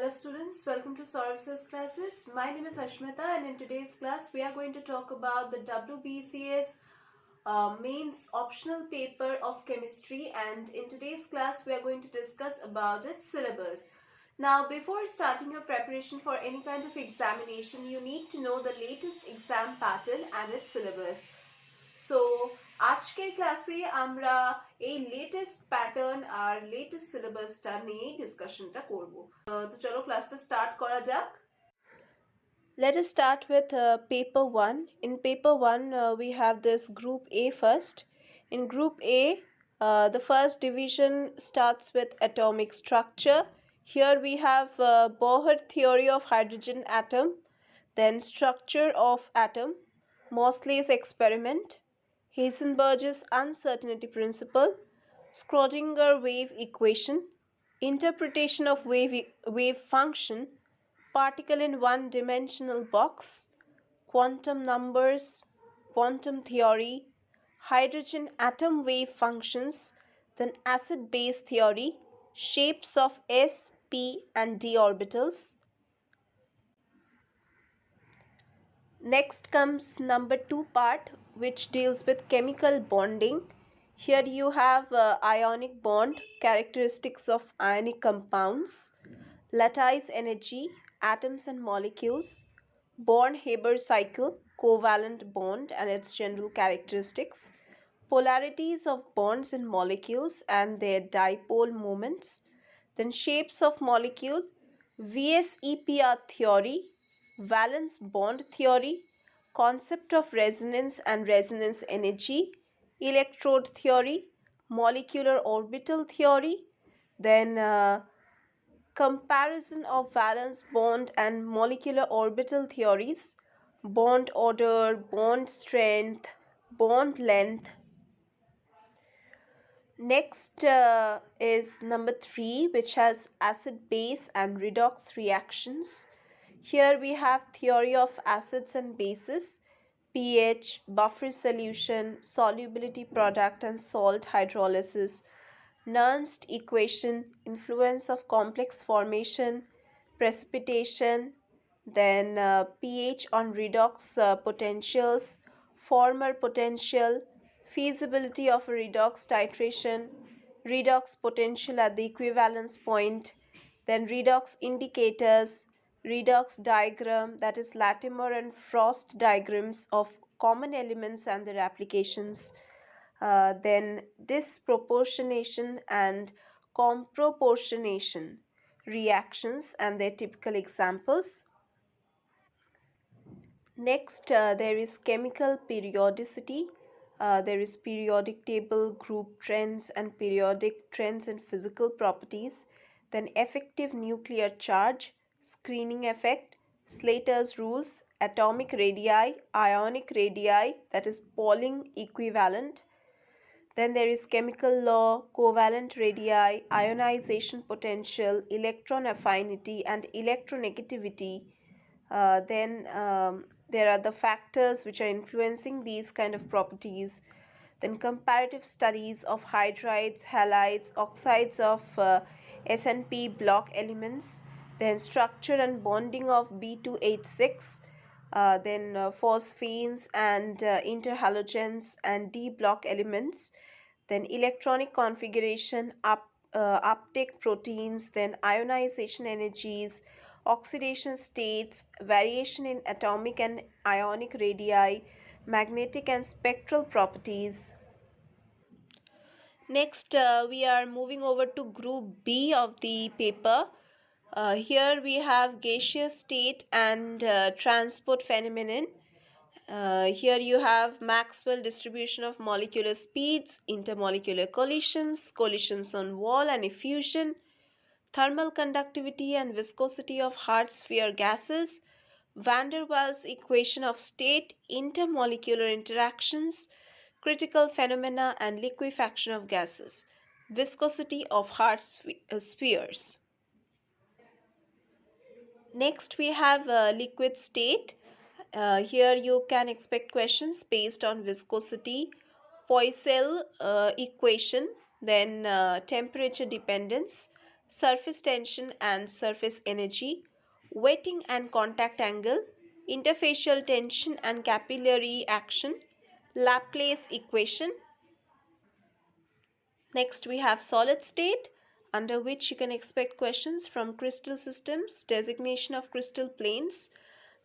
Hello students, welcome to WBCS classes. My name is Ashmita and in today's class we are going to talk about the WBCS mains optional paper of chemistry, and in today's class we are going to discuss about its syllabus. Now before starting your preparation for any kind of examination, you need to know the latest exam pattern and its syllabus. So আজকের ক্লাসে আমরা এই latest pattern আর latest সিলেবাসটা নিয়ে ডিসকাশনটা করব। তো চলো ক্লাসটা স্টার্ট করা যাক। Let us start with paper 1. In paper 1 we have this group A first. In group A the first division starts with atomic structure. Here we have Bohr theory of hydrogen atom, then structure of atom, Mosley's experiment, Heisenberg's uncertainty principle, Schrödinger wave equation, interpretation of wave function, particle in one-dimensional box, quantum numbers, quantum theory, hydrogen atom wave functions, then acid-base theory, shapes of s, p and d orbitals. Next comes number 2 part, which deals with chemical bonding. Here you have ionic bond, characteristics of ionic compounds, lattice energy, atoms and molecules, Born-Haber cycle, covalent bond and its general characteristics, polarities of bonds in molecules and their dipole moments, then shapes of molecule, VSEPR theory, valence bond theory, concept of resonance and resonance energy, electrode theory, molecular orbital theory, then comparison of valence bond and molecular orbital theories, bond order, bond strength, bond length. Next is number 3, which has acid base and redox reactions. Here we have theory of acids and bases, pH, buffer solution, solubility product and salt hydrolysis, Nernst equation, influence of complex formation, precipitation, then pH on redox potentials, former potential, feasibility of a redox titration, redox potential at the equivalence point, then redox indicators, redox diagram, that is Latimer and Frost diagrams of common elements and their applications, then disproportionation and comproportionation reactions and their typical examples. Next there is chemical periodicity. There is periodic table, group trends and periodic trends in physical properties, then effective nuclear charge, screening effect, Slater's rules, atomic radii, ionic radii, that is Pauling equivalent. Then there is chemical law, covalent radii, ionization potential, electron affinity and electronegativity. Then there are the factors which are influencing these kind of properties. Then comparative studies of hydrides, halides, oxides of S and P block elements. Then structure and bonding of B2H6. Then phosphenes and interhalogens and D block elements. Then electronic configuration, uptake proteins, then ionization energies, oxidation states, variation in atomic and ionic radii, magnetic and spectral properties. Next we are moving over to group B of the paper. Here we have gaseous state and transport phenomenon. Here you have Maxwell distribution of molecular speeds, intermolecular collisions, collisions on wall and effusion, thermal conductivity and viscosity of hard sphere gases, van der Waals equation of state, intermolecular interactions, critical phenomena and liquefaction of gases, viscosity of hard spheres. Next we have liquid state. Here you can expect questions based on viscosity, Poiseuille equation, then temperature dependence, surface tension and surface energy, wetting and contact angle, interfacial tension and capillary action, Laplace equation. Next we have solid state, under which you can expect questions from crystal systems, designation of crystal planes,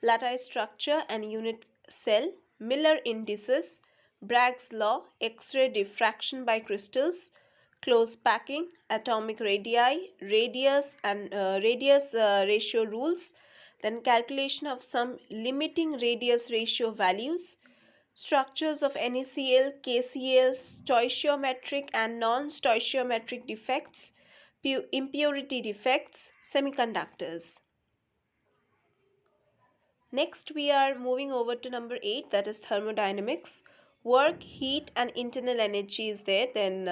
lattice structure and unit cell, Miller indices, Bragg's law, X-ray diffraction by crystals, close packing, atomic radii, radius ratio rules, then calculation of some limiting radius ratio values, structures of NaCl, KCl, stoichiometric and non-stoichiometric defects, impurity defects, semiconductors. Next, we are moving over to number 8, that is thermodynamics. Work, heat, and internal energy is there. Then,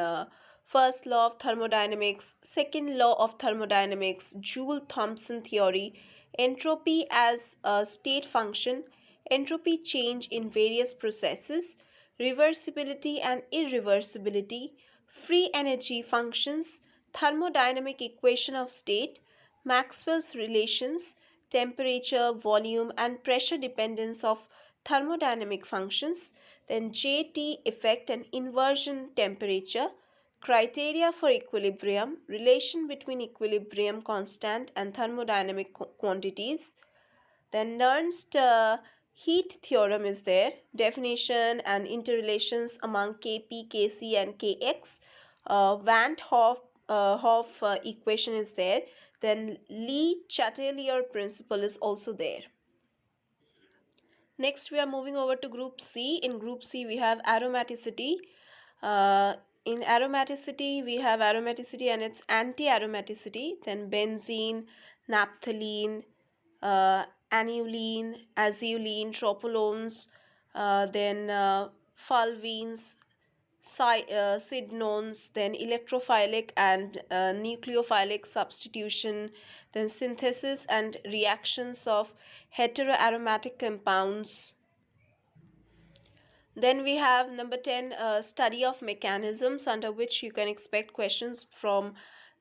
first law of thermodynamics, second law of thermodynamics, Joule-Thomson theory, entropy as a state function, entropy change in various processes, reversibility and irreversibility, free energy functions, thermodynamic equation of state, Maxwell's relations, temperature, volume, and pressure dependence of thermodynamic functions, then JT effect and inversion temperature, criteria for equilibrium, relation between equilibrium constant and thermodynamic quantities, then Nernst heat theorem is there, definition and interrelations among Kp, Kc and Kx, Van't Hoff equation is there, then Lee Chatelier principle is also there. Next we are moving over to group C. In group C we have aromaticity. In aromaticity we have aromaticity and its anti-aromaticity, then benzene, naphthalene, aniline, azulene, tropolones, then fulvenes, sidenones, then electrophilic and nucleophilic substitution, then synthesis and reactions of heteroaromatic compounds. Then we have number 10, study of mechanisms, under which you can expect questions from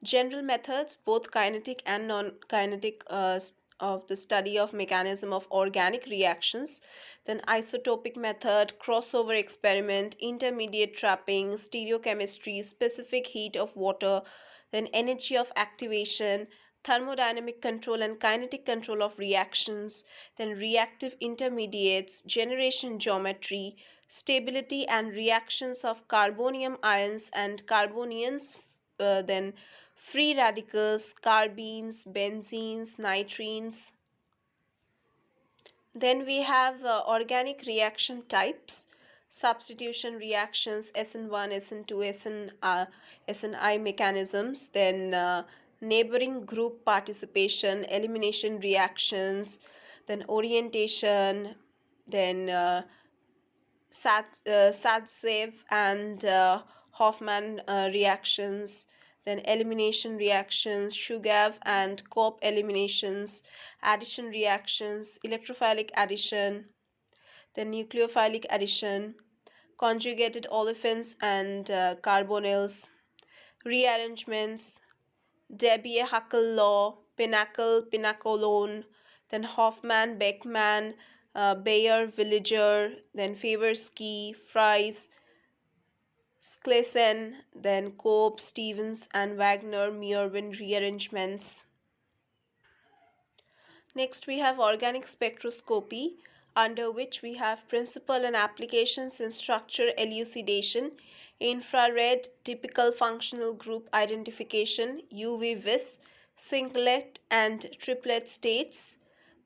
general methods, both kinetic and non-kinetic, of the study of mechanism of organic reactions, then isotopic method, crossover experiment, intermediate trapping, stereochemistry, specific heat of water, then energy of activation, thermodynamic control and kinetic control of reactions, then reactive intermediates, generation geometry, stability and reactions of carbonium ions and carbonions, then free radicals, carbenes, benzenes, nitrines. Then we have organic reaction types, substitution reactions, SN1, SN2, SNI mechanisms, then neighboring group participation, elimination reactions, then orientation, then Sadzev and Hoffman reactions, then elimination reactions, Shugav and Kopp eliminations, addition reactions, electrophilic addition, then nucleophilic addition, conjugated olefins and carbonyls, rearrangements, Debye-Huckel law, Pinnacle, Pinnacolone, then Hoffman, Beckmann, Bayer, Villiger, then Favorsky, Fries, Sklesen, then Cope, Stevens, and Wagner, Merwin rearrangements. Next, we have organic spectroscopy, under which we have principle and applications in structure elucidation, infrared typical functional group identification, UV-Vis, singlet and triplet states.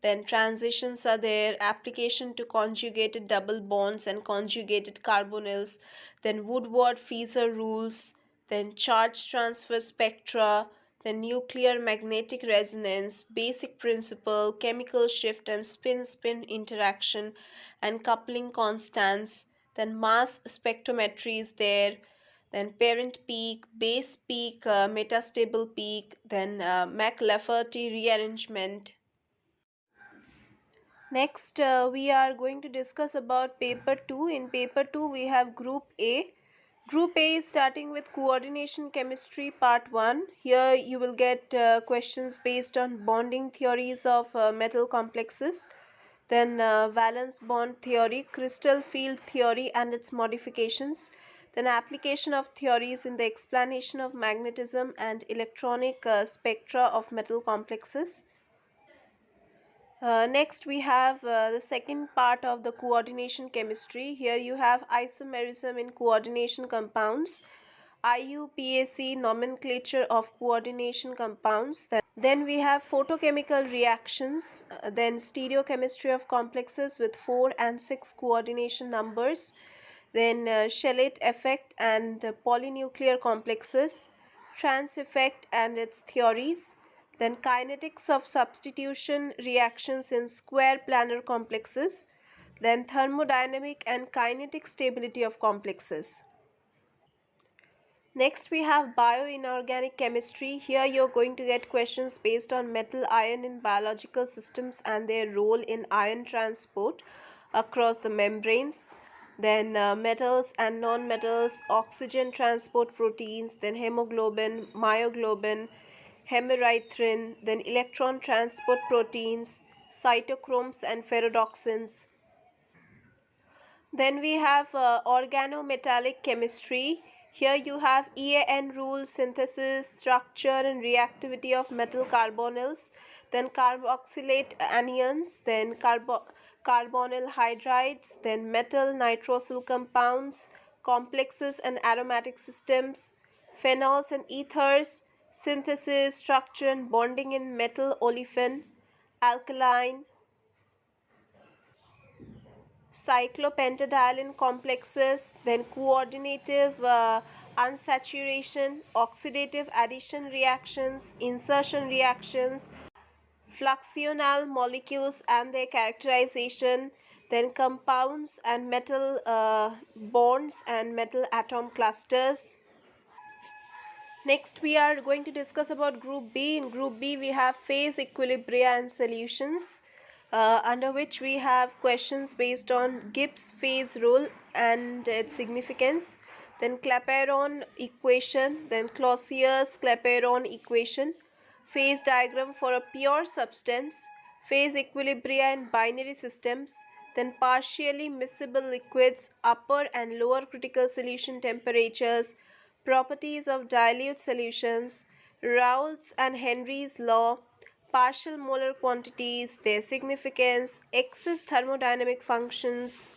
Then transitions are there, application to conjugated double bonds and conjugated carbonyls, then Woodward-Fieser rules, then charge transfer spectra, the nuclear magnetic resonance, basic principle, chemical shift and spin-spin interaction, and coupling constants. Then mass spectrometry is there. Then parent peak, base peak, metastable peak, then Mac-Lafferty rearrangement. Next, we are going to discuss about paper 2. In paper 2, we have group A. Group A is starting with coordination chemistry part 1. Here you will get questions based on bonding theories of metal complexes, then valence bond theory, crystal field theory and its modifications, then application of theories in the explanation of magnetism and electronic spectra of metal complexes. Next we have the second part of the coordination chemistry. Here you have isomerism in coordination compounds, IUPAC nomenclature of coordination compounds. Then we have photochemical reactions, then stereochemistry of complexes with 4 and 6 coordination numbers, then Shellate effect and polynuclear complexes, trans effect and its theories, then kinetics of substitution reactions in square planar complexes, then thermodynamic and kinetic stability of complexes. Next we have bio-inorganic chemistry. Here you're going to get questions based on metal ion in biological systems and their role in ion transport across the membranes. Then metals and non-metals, oxygen transport proteins, then hemoglobin, myoglobin, hemerythrin, then electron transport proteins, cytochromes and ferrodoxins. Then we have organometallic chemistry. Here you have EAN rules, synthesis, structure and reactivity of metal carbonyls, then carboxylate anions, then carbonyl hydrides, then metal nitrosyl compounds, complexes and aromatic systems, phenols and ethers, synthesis, structure and bonding in metal-olefin, alkaline, cyclopentadiene complexes, then coordinative unsaturation, oxidative addition reactions, insertion reactions, fluxional molecules and their characterization, then compounds and metal bonds and metal atom clusters. Next we are going to discuss about Group B. In Group B we have phase equilibria and solutions, under which we have questions based on Gibbs phase rule and its significance, then Clapeyron equation, then Clausius-Clapeyron equation, phase diagram for a pure substance, phase equilibria in binary systems, then partially miscible liquids, upper and lower critical solution temperatures, properties of dilute solutions, Raoult's and Henry's law, partial molar quantities, their significance, excess thermodynamic functions.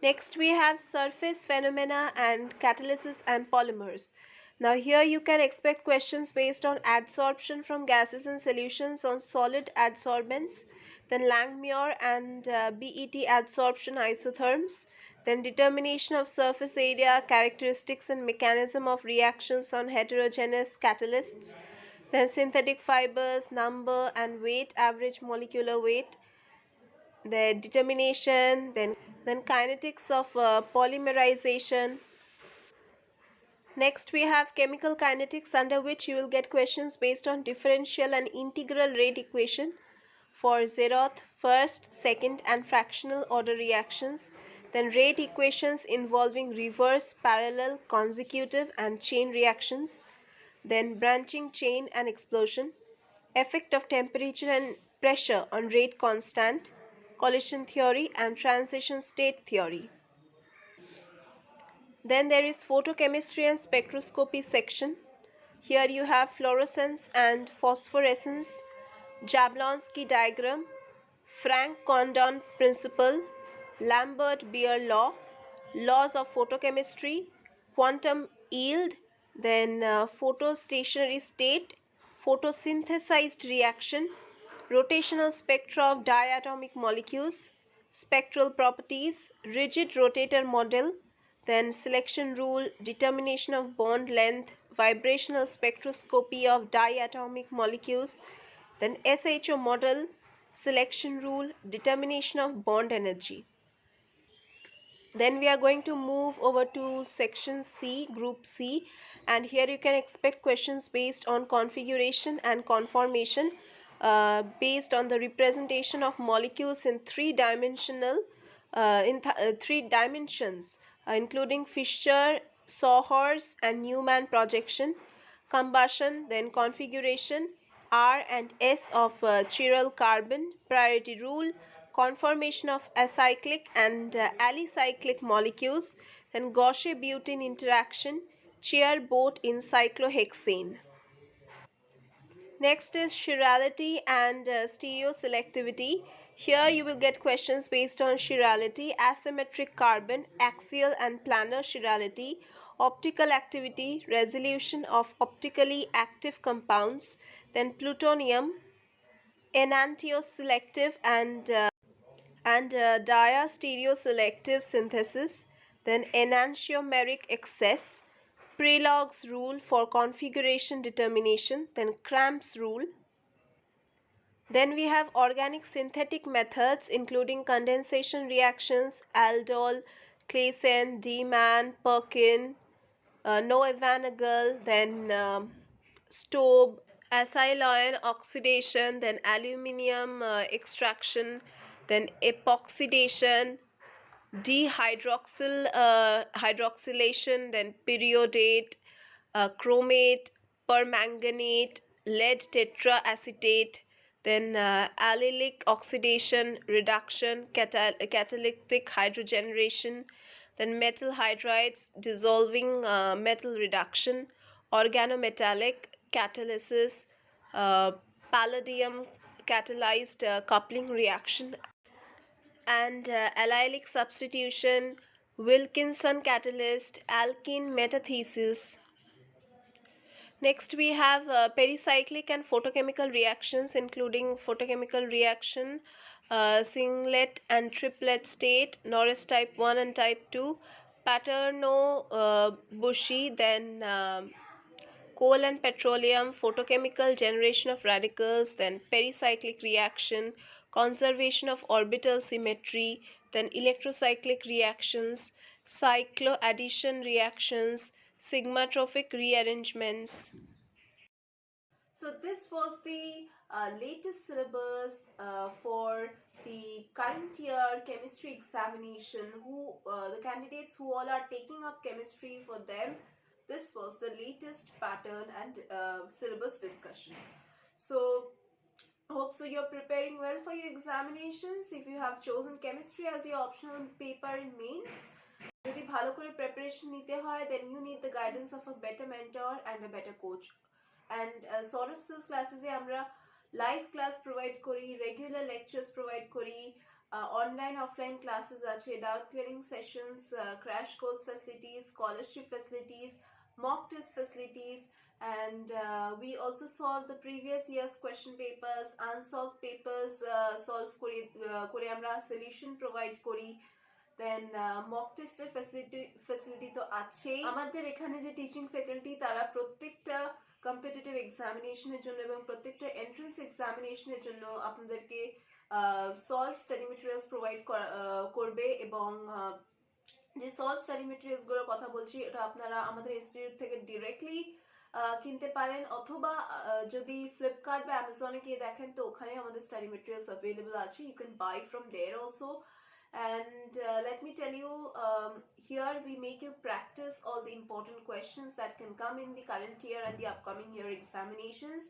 Next we have surface phenomena and catalysis and polymers. Now here you can expect questions based on adsorption from gases and solutions on solid adsorbents, then Langmuir and B.E.T adsorption isotherms, then determination of surface area, characteristics and mechanism of reactions on heterogeneous catalysts, then synthetic fibers, number and weight, average molecular weight, the determination, then kinetics of polymerization. Next we have chemical kinetics, under which you will get questions based on differential and integral rate equation for zeroth, first, second and fractional order reactions, then rate equations involving reverse, parallel, consecutive and chain reactions, then branching chain and explosion, effect of temperature and pressure on rate constant, collision theory and transition state theory. Then there is photochemistry and spectroscopy section. Here you have fluorescence and phosphorescence, Jablonski diagram, Franck Condon principle, Lambert Beer law, laws of photochemistry, quantum yield, then photostationary state, photosynthesized reaction, rotational spectra of diatomic molecules, spectral properties, rigid rotator model, then selection rule, determination of bond length, vibrational spectroscopy of diatomic molecules, then SHO model, selection rule, determination of bond energy. Then we are going to move over to section C, group C, and here you can expect questions based on configuration and conformation, based on the representation of molecules in three dimensions, including Fischer, Sawhorse, and Newman projection, combustion, then configuration, R and S of chiral carbon, priority rule, conformation of acyclic and alicyclic molecules, then Gauche-butene interaction, chair boat in cyclohexane. Next is chirality and stereoselectivity. Here you will get questions based on chirality, asymmetric carbon, axial and planar chirality, optical activity, resolution of optically active compounds, then plutonium, enantioselective and diastereoselective synthesis, then enantiomeric excess, Prelog's rule for configuration determination, then Cramp's rule. Then we have organic synthetic methods including condensation reactions, aldol, Claisen, Deman, Perkin, Noe-Van-Agel, then Stobe, acyl ion oxidation, then aluminium extraction, then epoxidation, hydroxylation, then periodate, chromate, permanganate, lead tetraacetate, then allylic oxidation, reduction, catalytic hydrogenation, then metal hydrides, dissolving metal reduction, organometallic catalysis, palladium catalyzed coupling reaction, and allylic substitution, Wilkinson catalyst, alkene metathesis. Next we have pericyclic and photochemical reactions including photochemical reaction, singlet and triplet state, Norrish type 1 and type 2, Patterno Buchi, then coal and petroleum, photochemical generation of radicals, then pericyclic reaction, conservation of orbital symmetry, then electrocyclic reactions, cycloaddition reactions, sigmatrophic rearrangements. So this was the latest syllabus for the current year chemistry examination. The candidates who all are taking up chemistry, for them this was the latest pattern and syllabus discussion. So hope so you're preparing well for your examinations. If you have chosen chemistry as your optional paper in mains, যদি ভালো করে preparation নিতে হয়, then you need the guidance of a better mentor and a better coach. And sort of skills classes এ আমরা live class provide করি, regular lectures provide করি, online offline classes আছে, doubt clearing sessions, crash course facilities, scholarship facilities, mock test facilities, and we also solve the previous year's question papers, unsolved papers solve করে আমরা solution provide করি, দেন mock টেস্টের facility তো আছেই। আমাদের এখানে যে টিচিং ফ্যাকাল্টি তারা প্রত্যেকটা কম্পিটিটিভ এক্সামিনেশনের জন্য এবং প্রত্যেকটা এন্ট্রান্স এক্সামিনেশনের জন্য আপনাদেরকে সলভ স্টাডি মেটেরিয়ালস প্রোভাইড করবে, এবং যে সলভ স্টাডি মেটেরিয়ালসগুলোর কথা বলছি এটা আপনারা আমাদের ইনস্টিটিউট থেকে ডিরেক্টলি কিনতে পারেন, অথবা যদি ফ্লিপকার্ট বা অ্যামাজনে গিয়ে দেখেন তো ওখানে আমাদের স্টাডি মেটেরিয়ালস অ্যাভেলেবল আছে, you can buy from there also. And let me tell you, here we make you practice all the important questions that can come in the current year and the upcoming year examinations.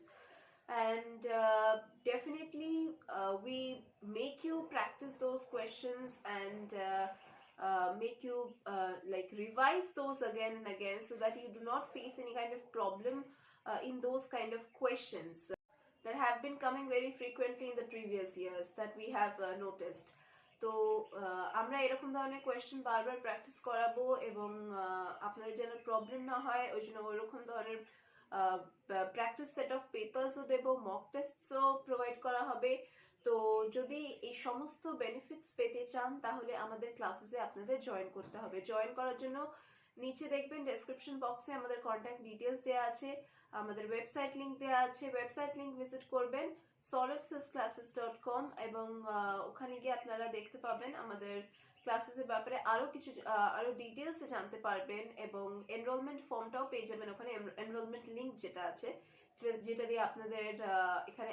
And definitely we make you practice those questions and make you like revise those again and again, so that you do not face any kind of problem in those kind of questions that have been coming very frequently in the previous years that we have noticed. তো আমরা এরকম ধরনের question বারবার practice করাবো, এবং আপনাদের যেন problem না হয় ওই জন্য ওইরকম ধরনের প্র্যাকটিস সেট অফ পেপারসও দেবো, মক টেস্টসও প্রোভাইড করা হবে. তো যদি এই সমস্ত বেনিফিটস পেতে চান তাহলে আমাদের ক্লাসেসে আপনাদের জয়েন করতে হবে. জয়েন করার জন্য নিচে দেখবেন ডেসক্রিপশন বক্সে আমাদের কন্ট্যাক্ট ডিটেলস দেওয়া আছে, আমাদের ওয়েবসাইট লিংক দেওয়া আছে, ওয়েবসাইট লিংক ভিজিট করবেন solvesclasses.com, এবং ওখানে গিয়ে আপনারা দেখতে পাবেন আমাদের ক্লাসেসের ব্যাপারে আরো ডিটেলসে জানতে পারবেন, এবং এনরোলমেন্ট ফর্মটাও পেয়ে যাবেন ওখানে, এনরোলমেন্ট লিংক যেটা আছে যেটা দিয়ে আপনাদের এখানে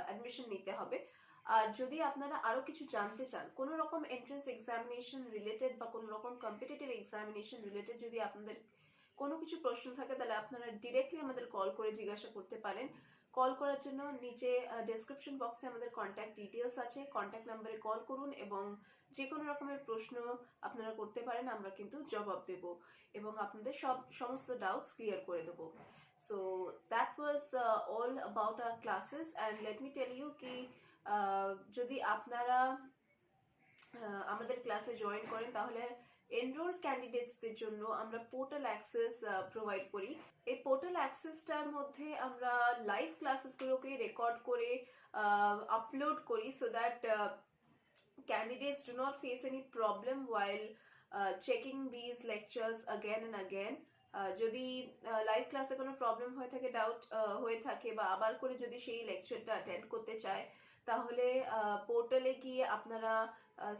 অ্যাডমিশন নিতে হবে. আর যদি আপনারা আরও কিছু জানতে চান, কোনো রকম এন্ট্রান্স এক্সামিনেশন রিলেটেড বা কোনো রকম কম্পিটিটিভ এক্সামিনেশন রিলেটেড যদি আপনাদের কোনো কিছু প্রশ্ন থাকে, তাহলে আপনারা ডিরেক্টলি আমাদের কল করে জিজ্ঞাসা করতে পারেন। কল করার জন্য নিচে ডেসক্রিপশন বক্সে আমাদের কন্ট্যাক্ট ডিটেলস আছে, কন্ট্যাক্ট নাম্বারে কল করুন এবং যে কোনো রকমের প্রশ্ন আপনারা করতে পারেন, আমরা কিন্তু জবাব দেব এবং আপনাদের সমস্ত ডাউটস ক্লিয়ার করে দেব। So that was all about our classes, and let me tell you কি যদি আপনারা আমাদের ক্লাসে জয়েন করেন তাহলে এনরোলড ক্যান্ডিডেটসদের জন্য আমরা পোর্টাল অ্যাক্সেস প্রোভাইড করি। এই পোর্টাল অ্যাক্সেসটার মধ্যে আমরা লাইভ ক্লাসেসগুলোকে রেকর্ড করে আপলোড করি, so that candidates do not face any problem while checking these lectures again and again. যদি লাইভ ক্লাসে কোনো প্রবলেম হয়ে থাকে, ডাউট হয়ে থাকে বা আবার করে যদি সেই লেকচারটা অ্যাটেন্ড করতে চায়, তাহলে পোর্টালে গিয়ে আপনারা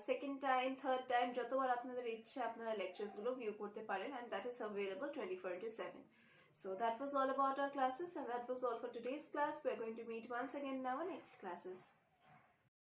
সেকেন্ড টাইম, থার্ড টাইম, যতবার আপনাদের ইচ্ছে আপনারা লেকচারসগুলো ভিউ করতে পারেন, and that is available 24/7. So that was all about our classes, and that was all for today's class. We are going to meet once again in our next classes.